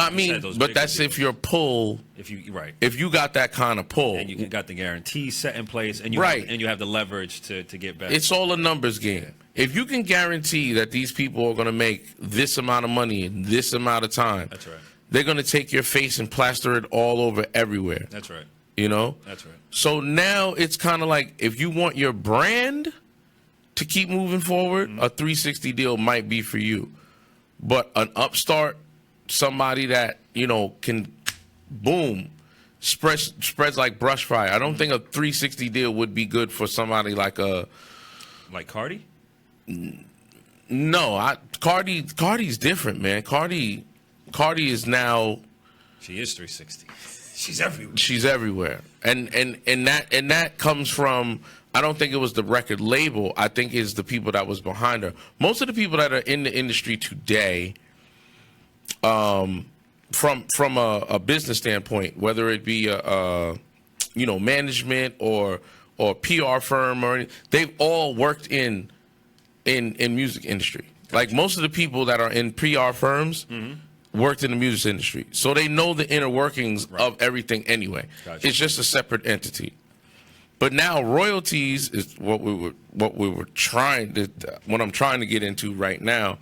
but that's deals. if you're pull. If you got that kind of pull, and you got the guarantee set in place, and you have the leverage to get better. It's all a numbers game. Yeah. If you can guarantee that these people are going to make this amount of money in this amount of time, that's right. They're going to take your face and plaster it all over everywhere. That's right. You know? That's right. So now it's kind of like if you want your brand to keep moving forward, a 360 deal might be for you. But an upstart, somebody that, can, boom, spreads like brush fire. I don't think a 360 deal would be good for somebody like Cardi? No, Cardi's different, man. Cardi is now. She is 360. She's everywhere. She's everywhere, and that comes from. I don't think it was the record label. I think it's the people that was behind her. Most of the people that are in the industry today, from a business standpoint, whether it be a management or PR firm or anything, they've all worked in music industry. Gotcha. Like most of the people that are in PR firms worked in the music industry, so they know the inner workings of everything anyway. Gotcha. It's just a separate entity. But now royalties is what I'm trying to get into right now.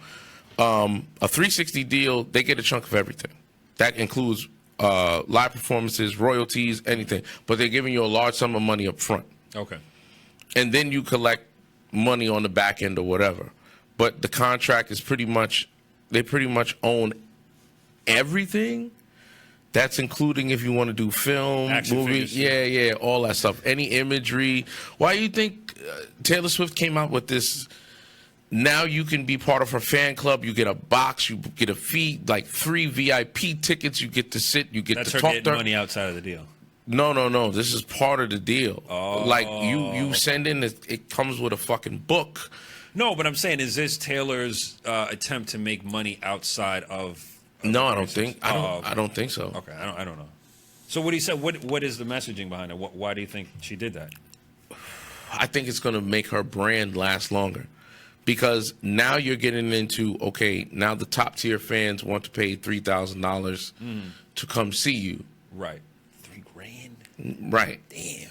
A 360 deal, they get a chunk of everything. That includes live performances, royalties, anything. But they're giving you a large sum of money up front. Okay. And then you collect money on the back end or whatever. But the contract is they pretty much own everything. That's including if you want to do film, movies, all that stuff. Any imagery. Why do you think Taylor Swift came out with this? Now you can be part of her fan club. You get a box. You get a fee, like 3 VIP tickets. You get to sit. You get That's to her talk getting to her. Money outside of the deal. No. This is part of the deal. Oh. Like you send in. It comes with a fucking book. No, but I'm saying, is this Taylor's attempt to make money outside of? No, I don't think. I don't think so. Okay, I don't know. So what he said. What is the messaging behind it? Why do you think she did that? I think it's going to make her brand last longer, because now you're getting into now the top tier fans want to pay $3,000 to come see you. Right. $3,000. Right. Damn.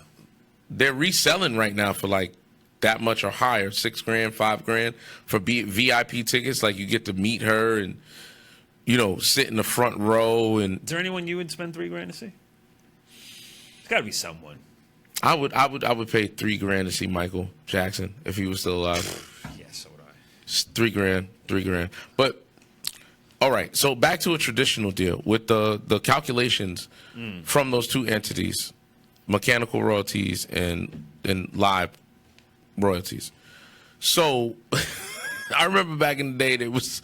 They're reselling right now for like that much or higher, $6,000, $5,000 for VIP tickets. Like you get to meet her and. Sit in the front row. And is there anyone you would spend $3,000 to see? There's got to be someone. I would pay $3,000 to see Michael Jackson if he was still alive. Yes, so would I. $3,000. But all right, so back to a traditional deal with the calculations from those two entities, mechanical royalties and live royalties. So I remember back in the day there was.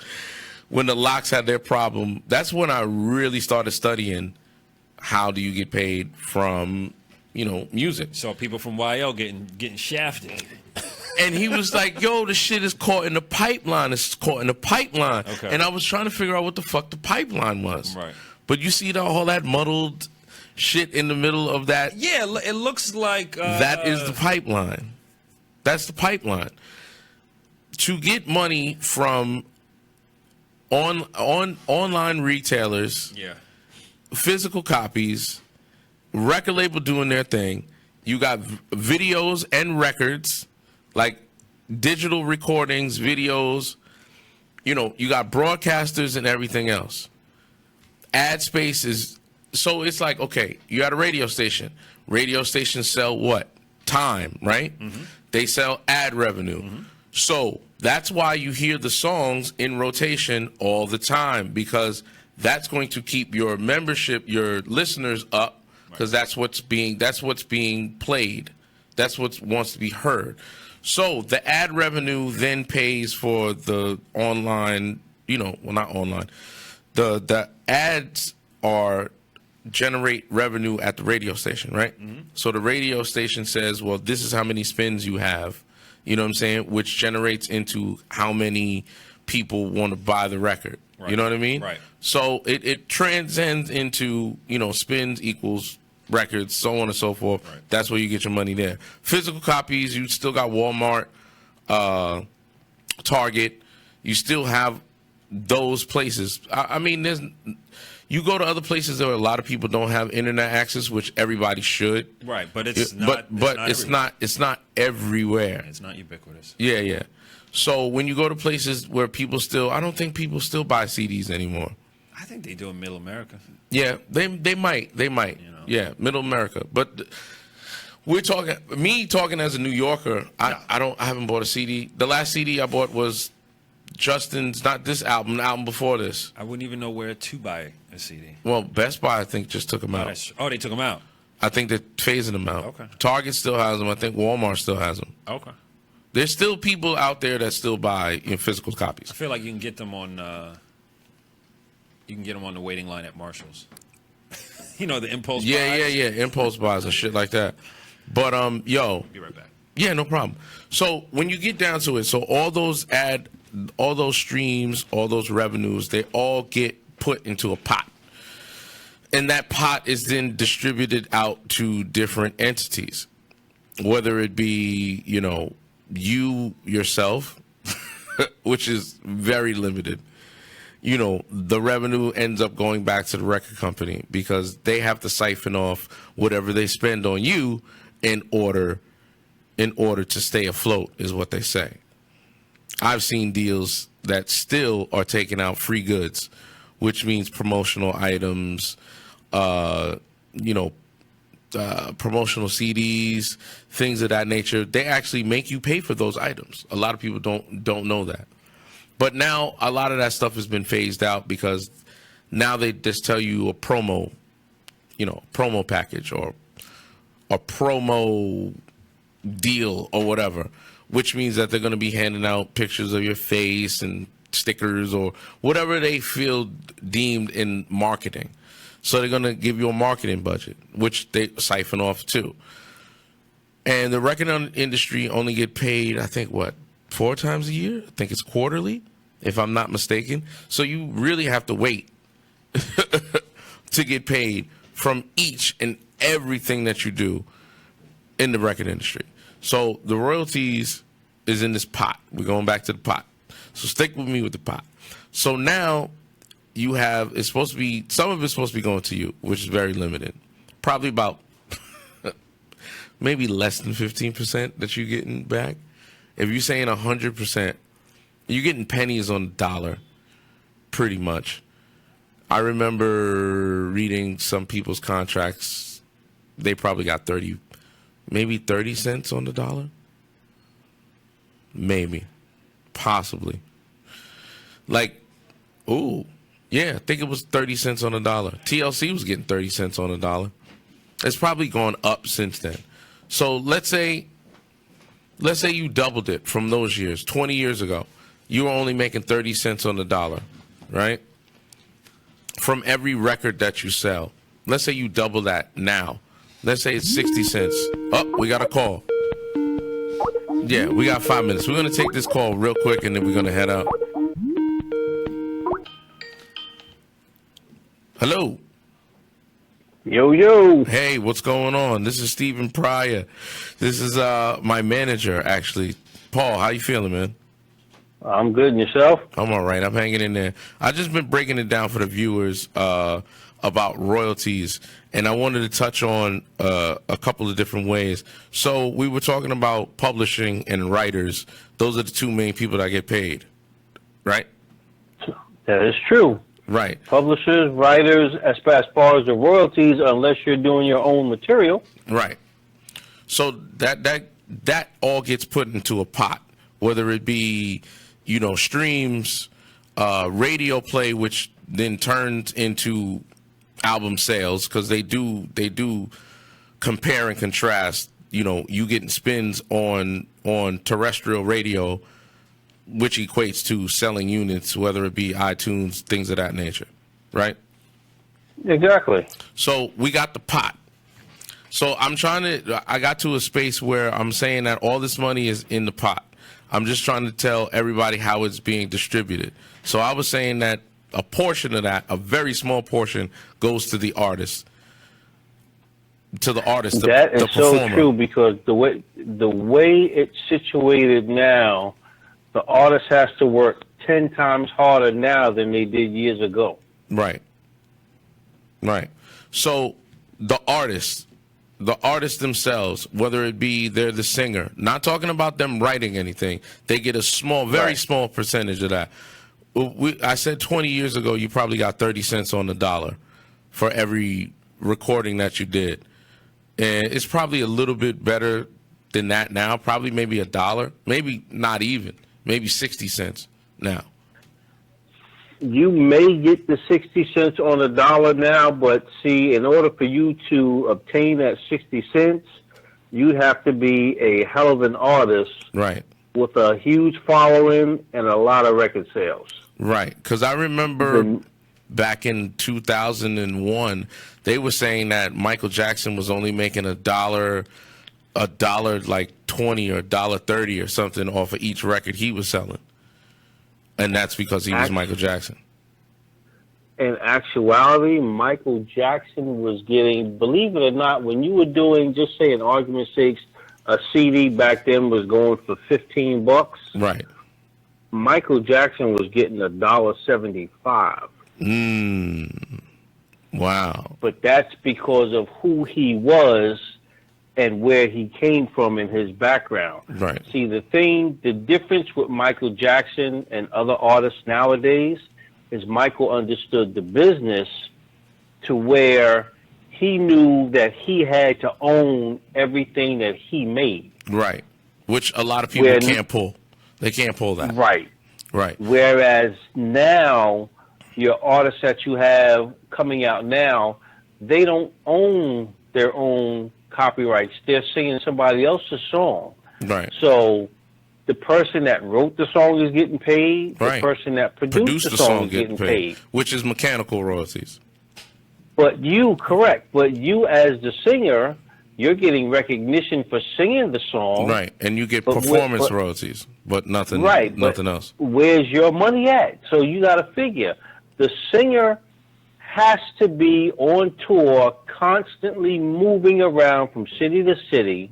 When the Locks had their problem, that's when I really started studying how do you get paid from, music. So people from YL getting shafted. And he was like, yo, the shit is caught in the pipeline. It's caught in the pipeline. Okay. And I was trying to figure out what the fuck the pipeline was. Right. But you see all that muddled shit in the middle of that? Yeah, it looks like... that is the pipeline. That's the pipeline. To get money from... online retailers, physical copies, record label doing their thing. You got videos and records, like digital recordings, videos. You got broadcasters and everything else. Ad space is so it's like you got a radio station. Radio stations sell what? Time, right? Mm-hmm. They sell ad revenue. Mm-hmm. So that's why you hear the songs in rotation all the time, because that's going to keep your membership, your listeners up, because that's what's being played. That's what wants to be heard. So the ad revenue then pays for the online, not online. The ads generate revenue at the radio station, right? Mm-hmm. So the radio station says, well, this is how many spins you have. You know what I'm saying? Which generates into how many people want to buy the record. Right. You know what I mean? Right. So it transcends into, spins equals records, so on and so forth. Right. That's where you get your money there. Physical copies, you still got Walmart, Target, you still have those places. I mean, you go to other places where a lot of people don't have internet access, which everybody should. Right, but it's not. It's not everywhere. It's not ubiquitous. Yeah, yeah. So when you go to places where people still, I don't think people still buy CDs anymore. I think they do in Middle America. Yeah, they might. You know? Yeah, Middle America. But we're talking as a New Yorker. I haven't bought a CD. The last CD I bought was Justin's, not this album, the album before this. I wouldn't even know where to buy a CD. Well, Best Buy, I think, just took them out. They took them out. I think they're phasing them out. Okay. Target still has them. I think Walmart still has them. Okay. There's still people out there that still buy physical copies. I feel like you can get them on. You can get them on the waiting line at Marshall's. You know, the impulse buys. Yeah, impulse buys and shit like that. But yo, be right back. Yeah, no problem. So when you get down to it, so all those streams, all those revenues, they all get put into a pot. And that pot is then distributed out to different entities, whether it be, you yourself, which is very limited. The revenue ends up going back to the record company because they have to siphon off whatever they spend on you in order to stay afloat, is what they say. I've seen deals that still are taking out free goods, which means promotional items, promotional CDs, things of that nature. They actually make you pay for those items. A lot of people don't know that. But now a lot of that stuff has been phased out because now they just tell you a promo package or a promo deal or whatever, which means that they're going to be handing out pictures of your face and stickers or whatever they feel deemed in marketing. So they're going to give you a marketing budget, which they siphon off too. And the record industry only get paid, I think, 4 times a year? I think it's quarterly, if I'm not mistaken. So you really have to wait to get paid from each and everything that you do in the record industry. So the royalties is in this pot. We're going back to the pot. So stick with me with the pot. So now you have, some of it's supposed to be going to you, which is very limited. Probably about maybe less than 15% that you're getting back. If you're saying 100%, you're getting pennies on the dollar, pretty much. I remember reading some people's contracts. They probably got 30 cents on the dollar. Maybe. Possibly. I think it was 30 cents on the dollar. TLC was getting 30 cents on the dollar. It's probably gone up since then. So let's say you doubled it from those years. 20 years ago, you were only making 30 cents on the dollar, right? From every record that you sell. Let's say you double that now. Let's say it's 60 cents. Oh, we got a call. Yeah, we got 5 minutes. We're going to take this call real quick, and then we're going to head out. Hello. Yo. Hey, what's going on? This is Stephen Pryor. This is my manager, actually. Paul, how you feeling, man? I'm good, and yourself? I'm all right. I'm hanging in there. I've just been breaking it down for the viewers about royalties, and I wanted to touch on a couple of different ways. So we were talking about publishing and writers. Those are the two main people that get paid, right? That is true. Right. Publishers, writers, as far as the royalties, unless you're doing your own material. Right. So that all gets put into a pot, whether it be, streams, radio play, which then turns into album sales, because they do compare and contrast. You getting spins on terrestrial radio, which equates to selling units, whether it be iTunes, things of that nature, right? Exactly. So we got the pot. So I got to a space where I'm saying that all this money is in the pot. I'm just trying to tell everybody how it's being distributed. So I was saying that a portion of that, a very small portion, goes to the artist. That is so true, because the way it's situated now, the artist has to work 10 times harder now than they did years ago. Right. Right. So the artists themselves, whether it be they're the singer, not talking about them writing anything, they get a small, very small percentage of that. I said 20 years ago, you probably got 30 cents on the dollar for every recording that you did. And it's probably a little bit better than that now, probably maybe $1, maybe not even, maybe 60 cents now. You may get the 60 cents on the dollar now, but see, in order for you to obtain that 60 cents, you have to be a hell of an artist. Right. With a huge following and a lot of record sales. Right. Because I remember back in 2001, they were saying that Michael Jackson was only making $1 like 20 or $1.30 or something off of each record he was selling. And that's because he was Michael Jackson. In actuality, Michael Jackson was getting, believe it or not, when you were doing, just say, an argument's sake, a CD back then was going for $15. Right. Michael Jackson was getting $1.75. Wow. But that's because of who he was and where he came from in his background. Right. See, the difference with Michael Jackson and other artists nowadays is Michael understood the business to where he knew that he had to own everything that he made. Right. Which a lot of people can't pull. They can't pull that. Right. Right. Whereas now, your artists that you have coming out now, they don't own their own copyrights. They're singing somebody else's song. Right. So the person that wrote the song is getting paid. Right. The person that produced the song is getting paid. Which is mechanical royalties. But you as the singer, you're getting recognition for singing the song. Right. And you get performance royalties, but nothing else. Where's your money at? So you got to figure. The singer has to be on tour, constantly moving around from city to city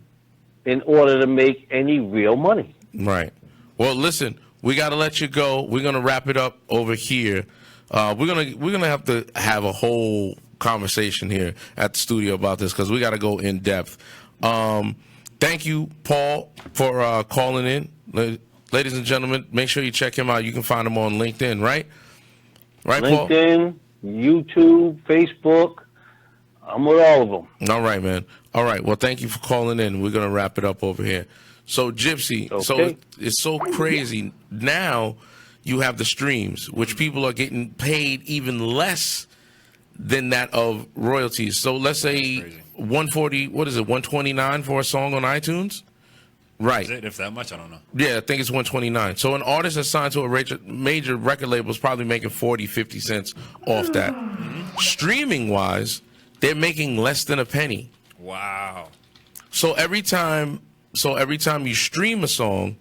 in order to make any real money. Right. Well, listen, we got to let you go. We're going to wrap it up over here. We're gonna have to have a whole conversation here at the studio about this because we got to go in depth. Thank you, Paul, for calling in. Ladies and gentlemen, make sure you check him out. You can find him on LinkedIn, right? Right, Paul? LinkedIn, YouTube, Facebook. I'm with all of them. All right, man. All right. Well, thank you for calling in. We're going to wrap it up over here. So, Gypsy, so it's so crazy. Now you have the streams, which people are getting paid even less than that of royalties. So let's say 140, what is it, 129 for a song on iTunes? Right. Is it, if that much? I don't know. Yeah, I think it's 129. So an artist that's signed to a major record label is probably making 40, 50 cents off that. Streaming-wise, they're making less than a penny. Wow. So every time you stream a song,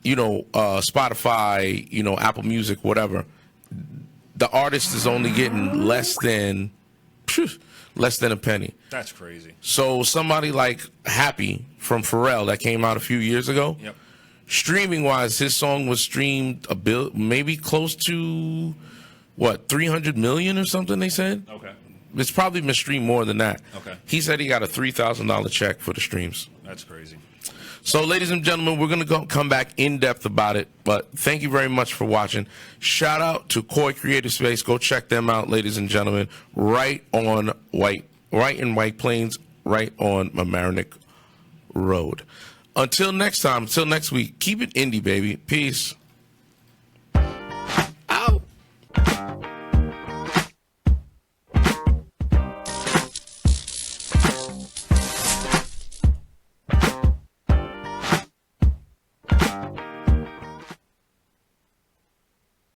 Spotify, Apple Music, whatever, the artist is only getting less than a penny. That's crazy. So somebody like Happy from Pharrell that came out a few years ago, streaming wise, his song was streamed maybe close to 300 million or something, they said. Okay. It's probably been streamed more than that. Okay. He said he got a $3,000 check for the streams. That's crazy. So, ladies and gentlemen, we're going to come back in depth about it. But thank you very much for watching. Shout out to Koi Creative Space. Go check them out, ladies and gentlemen. Right in White Plains, right on Mamaroneck Road. Until next time, until next week, keep it indie, baby. Peace.